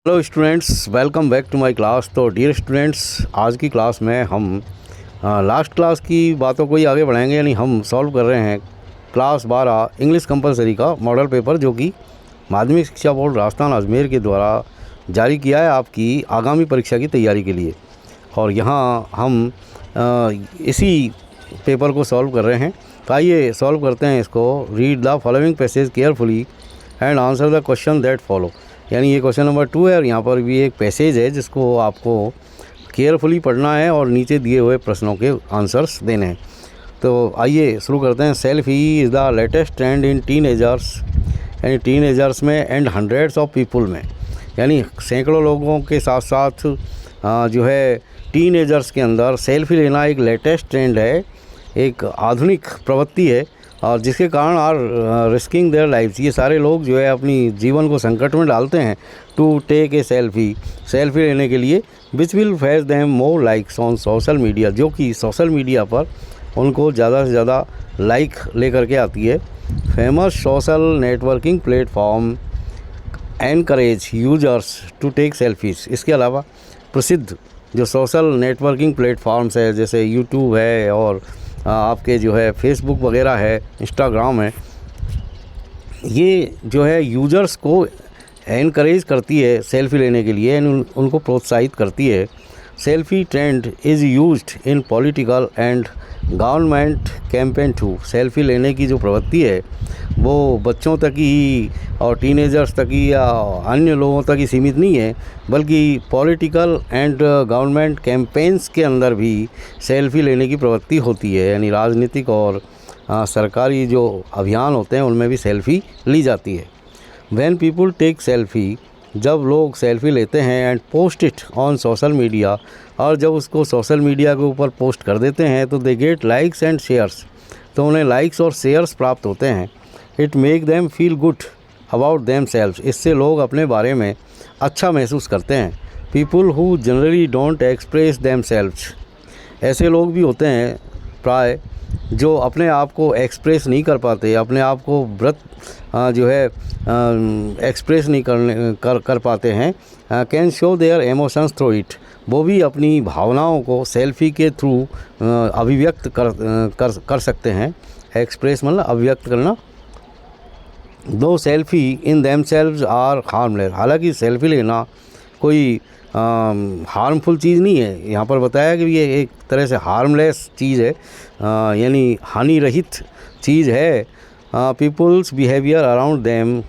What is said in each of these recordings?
Hello students, welcome back to my class. तो dear students, आज की क्लास में हम लास्ट क्लास की बातों को ही आगे बढ़ाएंगे। यानी हम सॉल्व कर रहे हैं क्लास 12 इंग्लिश कंपलसरी का मॉडल पेपर, जो कि माध्यमिक शिक्षा बोर्ड राजस्थान अजमेर के द्वारा जारी किया है आपकी आगामी परीक्षा की तैयारी के लिए। और यहाँ हम इसी पेपर को सॉल्व कर रहे हैं। तो आइए सॉल्व करते हैं इसको। Read the following passage carefully and answer the question that follow. यानी ये क्वेश्चन नंबर 2 है और यहाँ पर भी एक पैसेज है जिसको आपको केयरफुली पढ़ना है और नीचे दिए हुए प्रश्नों के आंसर्स देने हैं। तो आइए शुरू करते हैं। Selfie is the latest trend in teenagers, यानी टीनेजर्स में एंड हंड्रेड्स ऑफ पीपल में, यानी सैकड़ों लोगों के साथ साथ जो है टीनेजर्स के अंदर सेल्फी लेना एक लेटेस्ट ट्रेंड है, एक आधुनिक प्रवृत्ति है, और जिसके कारण आर रिस्किंग देयर लाइफ्स। ये सारे लोग जो है अपनी जीवन को संकट में डालते हैं टू टेक ए सेल्फी लेने के लिए, which will fetch them more likes on social media, जो कि सोशल मीडिया पर उनको ज़्यादा से ज़्यादा लाइक लेकर के आती है। Famous social networking platform encourage users to take selfies. इसके अलावा प्रसिद्ध जो सोशल नेटवर्किंग प्लेटफॉर्म्स है, जैसे यूट्यूब है और आपके जो है फेसबुक वगैरह है, इंस्टाग्राम है, ये जो है यूज़र्स को एनकरेज करती है सेल्फ़ी लेने के लिए, उनको प्रोत्साहित करती है। Selfie trend is used in political and government campaign too. Selfie लेने की जो प्रवृत्ति है वो बच्चों तक ही और टीनेजर्स तक ही या अन्य लोगों तक ही सीमित नहीं है, बल्कि पॉलिटिकल एंड गवर्नमेंट कैंपेन्स के अंदर भी सेल्फ़ी लेने की प्रवृत्ति होती है। यानी राजनीतिक और सरकारी जो अभियान होते हैं उनमें भी सेल्फ़ी ली जाती है। व्हेन पीपल टेक सेल्फ़ी, जब लोग सेल्फ़ी लेते हैं, and post it on social media, और जब उसको सोशल मीडिया के ऊपर पोस्ट कर देते हैं, तो they get likes and shares, तो उन्हें लाइक्स और शेयर्स प्राप्त होते हैं। It make them feel good about them selves, इससे लोग अपने बारे में अच्छा महसूस करते हैं। People who generally don't express them selves, ऐसे लोग भी होते हैं प्राय जो अपने आप को एक्सप्रेस नहीं कर पाते, अपने आप को जो है एक्सप्रेस नहीं कर पाते हैं। Can show their emotions through it, वो भी अपनी भावनाओं को सेल्फ़ी के थ्रू अभिव्यक्त कर सकते हैं। एक्सप्रेस मतलब अभिव्यक्त करना। दो selfie in themselves are harmless, हालांकि सेल्फ़ी लेना कोई हार्मफुल चीज़ नहीं है। यहाँ पर बताया कि ये एक तरह से हार्मलेस चीज़ है, यानी हानि रहित चीज़ है। पीपल्स बिहेवियर अराउंड देम,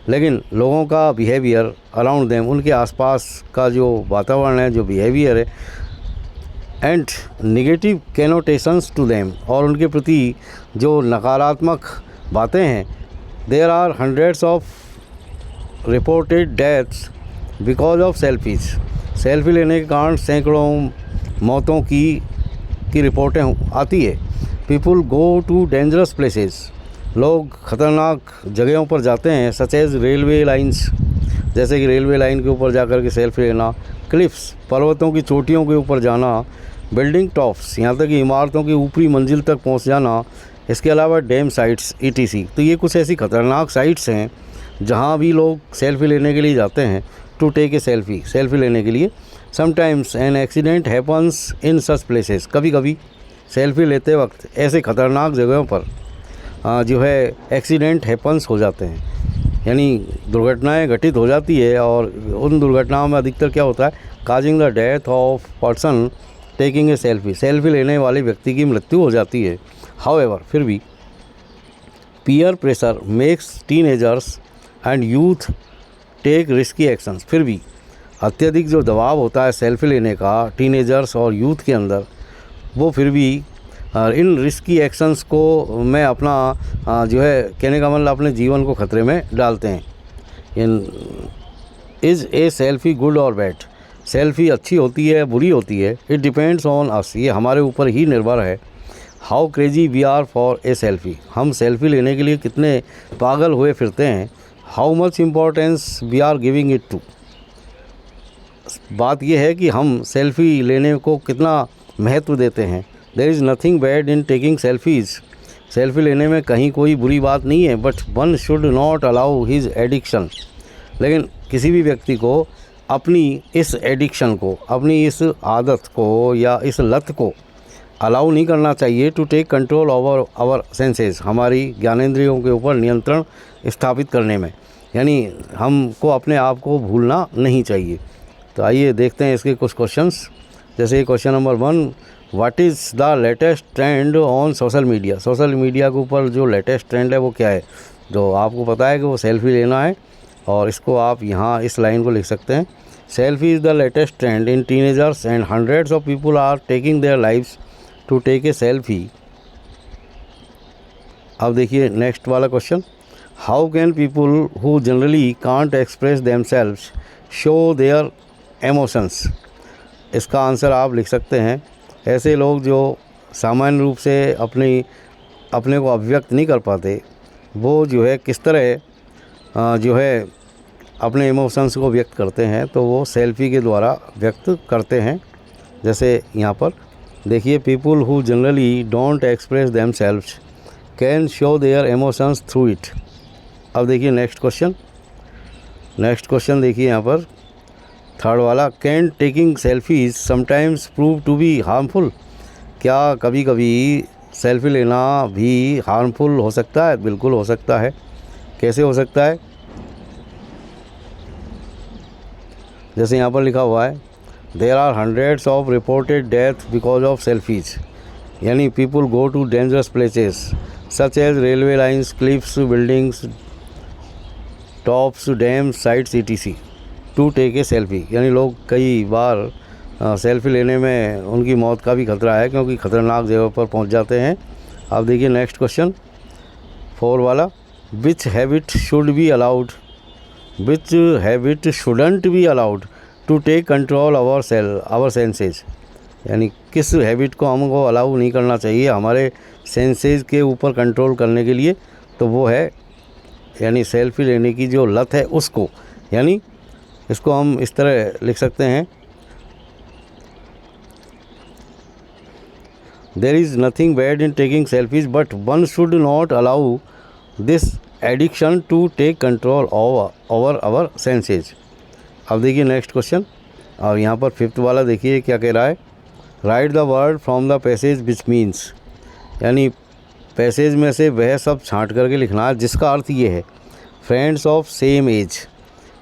लेकिन लोगों का बिहेवियर अराउंड देम, उनके आसपास का जो वातावरण है, जो बिहेवियर है, and negative connotations to them, और उनके प्रति जो नकारात्मक बातें हैं। There are hundreds of reported deaths because of selfies, selfie लेने के कारण सैकड़ों मौतों की रिपोर्टें आती है। People go to dangerous places, लोग ख़तरनाक जगहों पर जाते हैं, सच एज रेलवे लाइंस, जैसे कि रेलवे लाइन के ऊपर जाकर के सेल्फी लेना। क्लिफ्स, पर्वतों की चोटियों के ऊपर जाना। बिल्डिंग टॉप्स, यहाँ तक कि इमारतों की ऊपरी मंजिल तक पहुँच जाना। इसके अलावा डैम साइट्स ETC। तो ये कुछ ऐसी ख़तरनाक साइट्स हैं जहाँ भी लोग सेल्फ़ी लेने के लिए जाते हैं, टू टेक ए सेल्फ़ी लेने के लिए। Sometimes an accident happens in such places, कभी कभी सेल्फ़ी लेते वक्त ऐसे ख़तरनाक जगहों पर जो है एक्सीडेंट हैपन्स हो जाते हैं, यानी दुर्घटनाएं घटित हो जाती है। और उन दुर्घटनाओं में अधिकतर क्या होता है, causing the death of person taking a selfie लेने वाले व्यक्ति की मृत्यु हो जाती है। हाउएवर, फिर भी peer pressure makes teenagers and youth take risky actions, फिर भी अत्यधिक जो दबाव होता है सेल्फ़ी लेने का टीनेजर्स और यूथ के अंदर, वो फिर भी इन रिस्की एक्शंस को मैं अपना जो है कहने का मतलब अपने जीवन को खतरे में डालते हैं। इज़ ए सेल्फ़ी गुड और बैड, सेल्फ़ी अच्छी होती है बुरी होती है, इट डिपेंड्स ऑन अस, ये हमारे ऊपर ही निर्भर है। How crazy we are for a selfie, हम सेल्फ़ी लेने के लिए कितने पागल हुए फिरते हैं। How much importance we are giving it to, बात यह है कि हम सेल्फ़ी लेने को कितना महत्व देते हैं। There is nothing bad in taking selfies, selfie लेने में कहीं कोई बुरी बात नहीं है, but one should not allow his addiction, लेकिन किसी भी व्यक्ति को अपनी इस एडिक्शन को, अपनी इस आदत को या इस लत को अलाउ नहीं करना चाहिए to take control over our senses, हमारी ज्ञानेंद्रियों के ऊपर नियंत्रण स्थापित करने में, यानी हमको अपने आप को भूलना नहीं चाहिए। तो आइए देखते हैं इसके कुछ क्वेश्चंस। जैसे question number 1, what is the latest trend on social media. Social media के ऊपर जो लेटेस्ट ट्रेंड है वो क्या है? जो आपको पता है कि वो सेल्फ़ी लेना है, और इसको आप यहाँ इस लाइन को लिख सकते हैं, selfie is the latest trend in teenagers and hundreds of people are taking their lives to take a selfie. अब देखिए नेक्स्ट वाला question, how can people who generally can't express themselves show their emotions. इसका answer आप लिख सकते हैं, ऐसे लोग जो सामान्य रूप से अपने को अभिव्यक्त नहीं कर पाते, वो जो है किस तरह जो है अपने इमोशंस को व्यक्त करते हैं, तो वो सेल्फी के द्वारा व्यक्त करते हैं। जैसे यहाँ पर देखिए, people who generally don't express themselves can show their emotions through it. अब देखिए नेक्स्ट क्वेश्चन देखिए यहाँ पर थर्ड वाला, can taking selfies sometimes prove to be harmful. क्या कभी कभी सेल्फी लेना भी हार्मफुल हो सकता है? बिल्कुल हो सकता है। कैसे हो सकता है? जैसे यहाँ पर लिखा हुआ है, there are hundreds of reported death because of selfies, यानी people go to dangerous places such as railway lines, cliffs, buildings, tops, dams, sites etc to take a selfie, यानी लोग कई बार सेल्फी लेने में उनकी मौत का भी खतरा है, क्योंकि ख़तरनाक जगह पर पहुंच जाते हैं। अब देखिए नेक्स्ट क्वेश्चन 4 वाला, which habit should be allowed, which habit shouldn't be allowed to take control our senses, यानी किस हैबिट को हमको अलाउ नहीं करना चाहिए हमारे सेंसेज के ऊपर कंट्रोल करने के लिए, तो वो है यानी सेल्फी लेने की जो लत है उसको, यानी इसको हम इस तरह लिख सकते हैं, there is nothing bad in taking selfies but one should not allow this addiction to take control over our senses. अब देखिए नेक्स्ट क्वेश्चन, और यहाँ पर 5th वाला देखिए क्या कह रहा है, right the word from the passage which means, यानी पैसेज में से वह सब छांट करके लिखना है जिसका अर्थ ये है, friends of same age,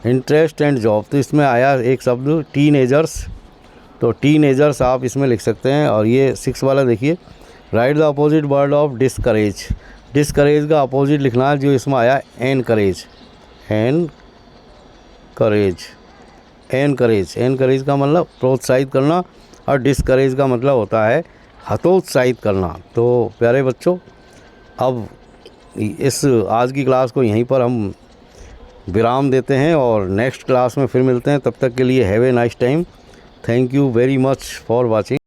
interest and job. तो इसमें आया एक शब्द टीनेजर्स, तो टीनेजर्स आप इसमें लिख सकते हैं। और ये 6 वाला देखिए, right the opposite word of discourage, discourage का अपोजिट लिखना है जो इसमें आया एनकरेज, एनकरेज का मतलब प्रोत्साहित करना, और डिस्करेज का मतलब होता है हतोत्साहित करना। तो प्यारे बच्चों, अब इस आज की क्लास को यहीं पर हम विराम देते हैं और नेक्स्ट क्लास में फिर मिलते हैं। तब तक के लिए have a nice time. Thank you very much for watching.